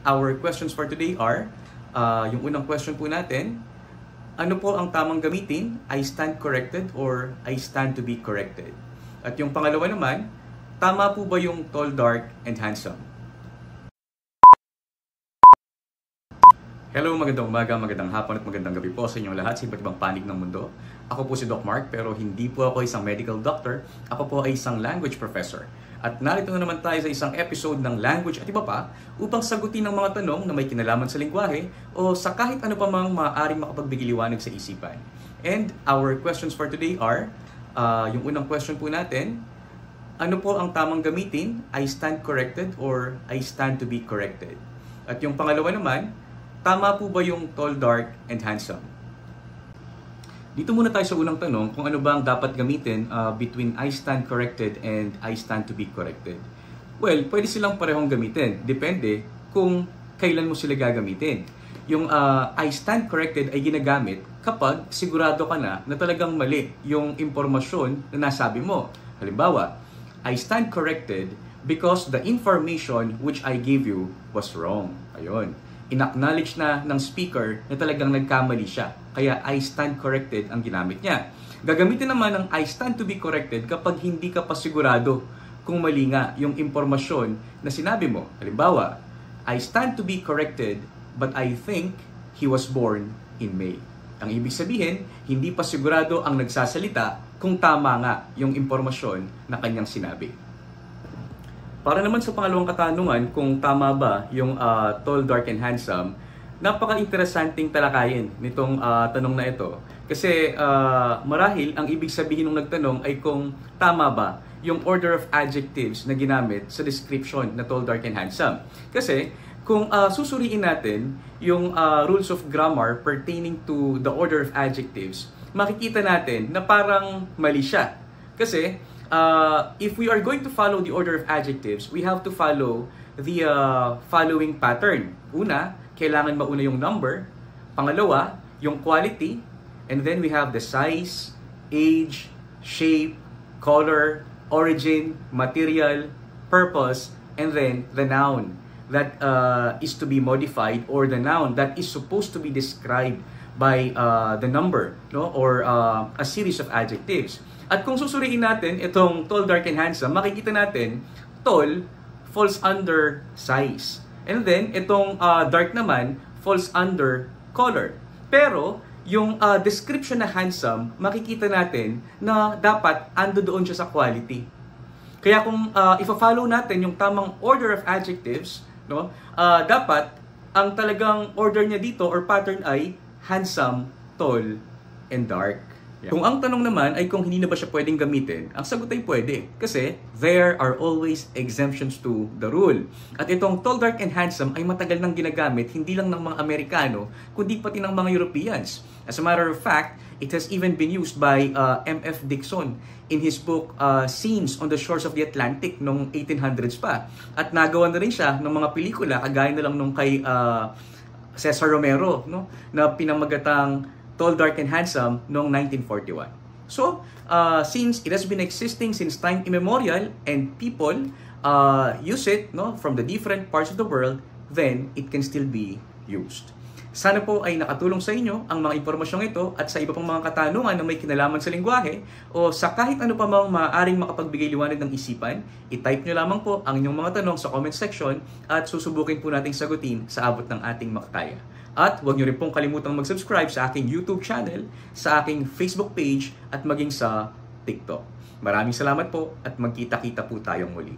our questions for today are, yung unang question po natin, ano po ang tamang gamitin? I stand corrected or I stand to be corrected? At yung pangalawa naman, tama po ba yung tall, dark, and handsome? Hello, magandang umaga, magandang hapon at magandang gabi po sa inyong lahat sa iba't ibang panig ng mundo. Ako po si Doc Mark, pero hindi po ako isang medical doctor. Ako po ay isang language professor. At narito na naman tayo sa isang episode ng Language at Iba Pa upang sagutin ang mga tanong na may kinalaman sa lingwahe o sa kahit ano pa mang maaaring makapagbigay-liwanag sa isipan. And our questions for today are, yung unang question po natin, ano po ang tamang gamitin? I stand corrected or I stand to be corrected? At yung pangalawa naman, tama po ba yung tall, dark, and handsome? Dito muna tayo sa unang tanong kung ano ba ang dapat gamitin between I stand corrected and I stand to be corrected. Well, pwede silang parehong gamitin. Depende kung kailan mo sila gagamitin. Yung I stand corrected ay ginagamit kapag sigurado ka na talagang mali yung impormasyon na nasabi mo. Halimbawa, I stand corrected because the information which I gave you was wrong. Ayun. In-acknowledge na ng speaker na talagang nagkamali siya. Kaya I stand corrected ang ginamit niya. Gagamitin naman ng I stand to be corrected kapag hindi ka pa sigurado kung mali nga yung impormasyon na sinabi mo. Halimbawa, I stand to be corrected but I think he was born in May. Ang ibig sabihin, hindi pa sigurado ang nagsasalita kung tama nga yung impormasyon na kanyang sinabi. Para naman sa pangalawang katanungan kung tama ba yung tall, dark, and handsome, napaka-interesanting talakayin nitong tanong na ito. Kasi marahil ang ibig sabihin ng nagtanong ay kung tama ba yung order of adjectives na ginamit sa description na tall, dark, and handsome. Kasi kung susuriin natin yung rules of grammar pertaining to the order of adjectives, makikita natin na parang mali siya. Kasi if we are going to follow the order of adjectives, we have to follow the following pattern. Una, kailangan mauna yung number. Pangalawa, yung quality. And then we have the size, age, shape, color, origin, material, purpose, and then the noun that is to be modified, or the noun that is supposed to be described by the number, no? Or a series of adjectives. At kung susuriin natin itong tall, dark, and handsome, makikita natin tall falls under size. And then itong dark naman falls under color. Pero yung description na handsome, makikita natin na dapat ando doon siya sa quality. Kaya kung ifa-follow natin yung tamang order of adjectives, no, dapat ang talagang order niya dito or pattern ay handsome, tall, and dark. Kung ang tanong naman ay kung hindi na ba siya pwedeng gamitin, ang sagot ay pwede. Kasi there are always exemptions to the rule. At itong tall, dark, and handsome ay matagal nang ginagamit, hindi lang ng mga Amerikano, kundi pati ng mga Europeans. As a matter of fact, it has even been used by M.F. Dixon in his book Scenes on the Shores of the Atlantic noong 1800s pa. At nagawa na rin siya ng mga pelikula, kagaya na lang nung kay Cesar Romero, no, na pinamagatang Tall, Dark, and Handsome noong 1941. So, since it has been existing since time immemorial and people use it, no, from the different parts of the world, then it can still be used. Sana po ay nakatulong sa inyo ang mga impormasyong ito at sa iba pang mga katanungan na may kinalaman sa lingwahe o sa kahit ano pa mang maaaring makapagbigay liwanag ng isipan, i-type nyo lamang po ang inyong mga tanong sa comment section at susubukin po nating sagutin sa abot ng ating makakaya. At huwag nyo rin pong kalimutang mag-subscribe sa aking YouTube channel, sa aking Facebook page at maging sa TikTok. Maraming salamat po at magkita-kita po tayong muli.